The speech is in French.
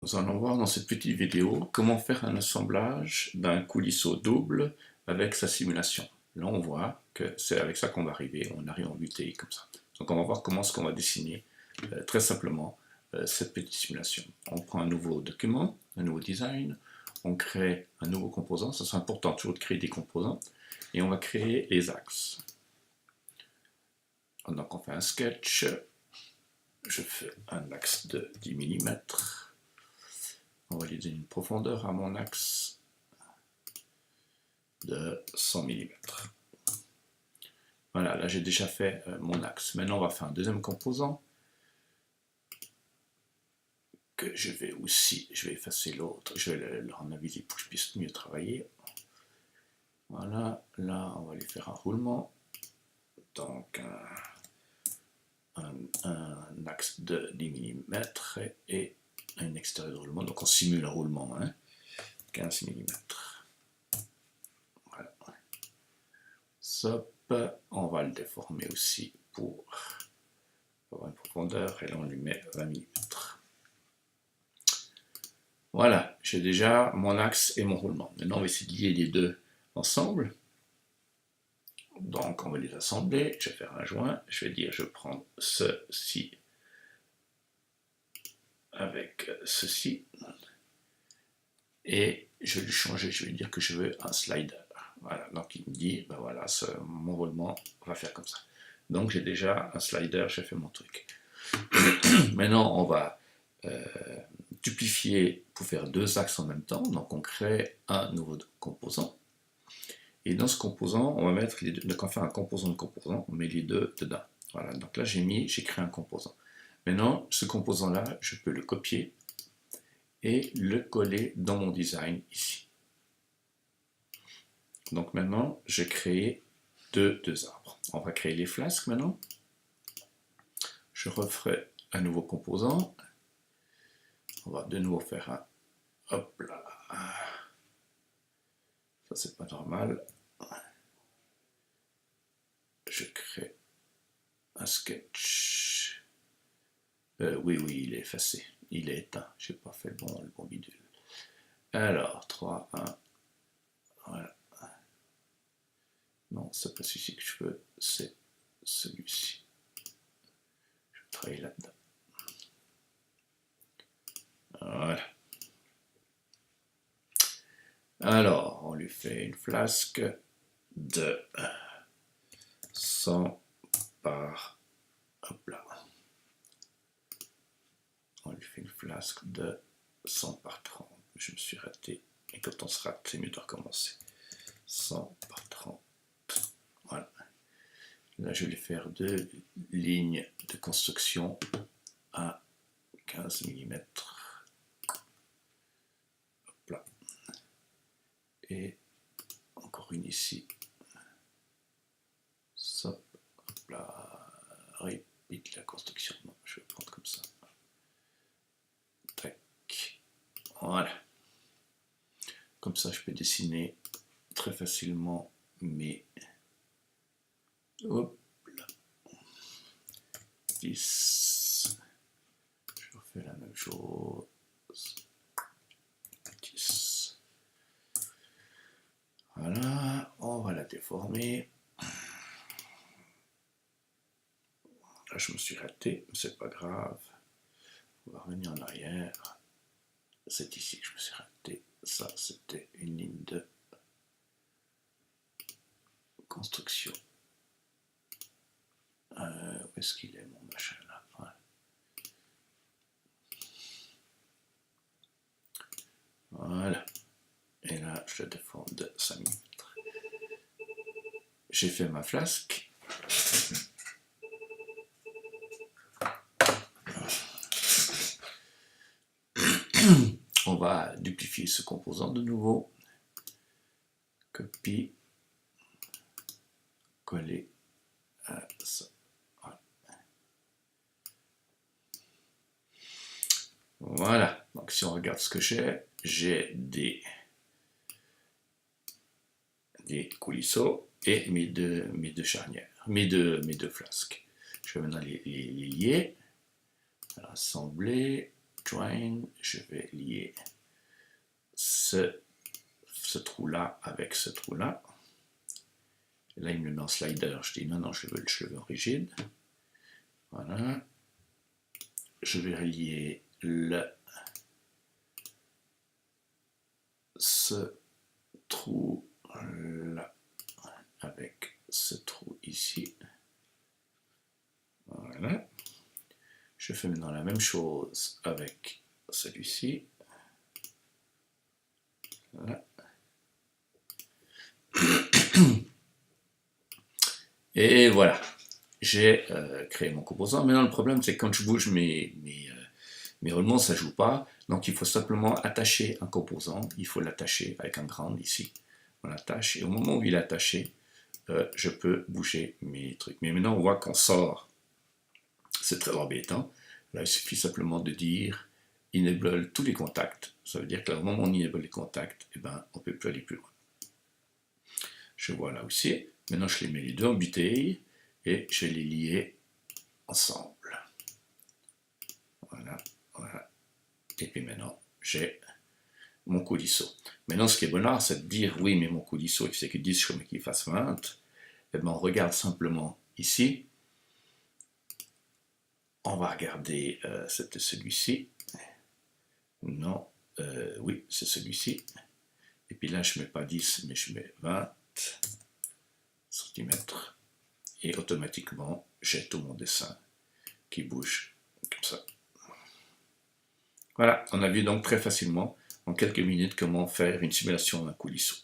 Nous allons voir dans cette petite vidéo comment faire un assemblage d'un coulisseau double avec sa simulation. Là on voit que c'est avec ça qu'on va arriver, on arrive en UTI comme ça. Donc on va voir comment est-ce qu'on va dessiner très simplement cette petite simulation. On prend un nouveau document, un nouveau design, on crée un nouveau composant, ça c'est important toujours de créer des composants, et on va créer les axes. Donc on fait un sketch, je fais un axe de 10 mm. On va lui donner une profondeur à mon axe de 100 mm. Voilà, là j'ai déjà fait mon axe. Maintenant on va faire un deuxième composant que je vais effacer l'autre, je vais le rendre invisible pour que je puisse mieux travailler. Voilà, là on va lui faire un roulement. Donc un axe de 10 mm et un extérieur de roulement. Donc on simule un roulement, 15 mm. Voilà. Sop, on va le déformer aussi pour avoir une profondeur, et là on lui met 20 mm. Voilà, j'ai déjà mon axe et mon roulement. Maintenant on va essayer de lier les deux ensemble. Donc on va les assembler, je vais faire un joint, je vais dire je prends ceci avec ceci, et je vais lui changer, je vais lui dire que je veux un slider. Voilà, donc il me dit, ben voilà, mon roulement va faire comme ça. Donc j'ai déjà un slider, j'ai fait mon truc. Maintenant on va duplifier pour faire deux axes en même temps, donc on crée un nouveau composant. Et dans ce composant, on va mettre les deux, donc on va faire un composant de composant, on met les deux dedans. Voilà, donc là j'ai créé un composant. Maintenant, ce composant-là, je peux le copier et le coller dans mon design ici. Donc maintenant, j'ai créé deux arbres. On va créer les flasques maintenant. Je referai un nouveau composant. On va de nouveau faire un, hop là. Ça c'est pas normal. Je crée un sketch. Oui, il est effacé. Il est éteint. Je n'ai pas fait le bon bidule. Alors, 3, 1. Voilà. Non, c'est pas celui-ci que je veux, c'est celui-ci. Je vais travailler là-dedans. Voilà. Alors, on lui fait une flasque de 100 par... Hop là. On lui fait une flasque de 100 par 30. Je me suis raté. Et quand on se rate, c'est mieux de recommencer. 100 par 30. Voilà. Là, je vais faire deux lignes de construction à 15 mm. Hop là. Et encore une ici. Hop là. Répète la construction. Non, je vais prendre comme ça. Tac. Voilà. Comme ça, je peux dessiner très facilement mes... Hop là. 10. Je refais la même chose. 10. Voilà, on va la déformer. Là, je me suis raté, c'est pas grave. On va revenir en arrière. C'est ici que je me suis raté. Ça, c'était une ligne de construction. Où est-ce qu'il est, mon machin là? Voilà. Et là, je le déforme de 5 mm. J'ai fait ma flasque. On va duplifier ce composant de nouveau. Copie. Coller à ça. Voilà. Donc si on regarde ce que j'ai des coulisseaux et mes deux charnières, mes deux flasques. Je vais maintenant les lier, assembler. join, je vais lier ce trou-là avec ce trou-là. Là, il me le met en slider. Je dis non, je veux le cheveu rigide. Voilà. Je vais relier ce trou-là avec ce trou ici. Voilà. Je fais maintenant la même chose avec celui-ci. Voilà. Et voilà, j'ai créé mon composant. Maintenant, le problème, c'est que quand je bouge mes roulements, ça ne joue pas. Donc, il faut simplement attacher un composant. Il faut l'attacher avec un ground ici. On l'attache. Et au moment où il est attaché, je peux bouger mes trucs. Mais maintenant, on voit qu'on sort. C'est très embêtant. Là, il suffit simplement de dire enable tous les contacts. Ça veut dire que au moment où on enable les contacts, eh ben, on ne peut plus aller plus loin. Je vois là aussi. Maintenant, je les mets les deux en bouteille et je vais les lier ensemble. Voilà, voilà. Et puis maintenant, j'ai mon coulisseau. Maintenant, ce qui est bonnard, c'est de dire, oui, mais mon coulisseau, il fait que 10, je veux qu'il fasse 20. Eh bien, on regarde simplement ici. On va regarder, c'était celui-ci. Non, oui, c'est celui-ci. Et puis là, je ne mets pas 10, mais je mets 20 cm. Et automatiquement, j'ai tout mon dessin qui bouge comme ça. Voilà, on a vu donc très facilement, en quelques minutes, comment faire une simulation d'un coulisseau.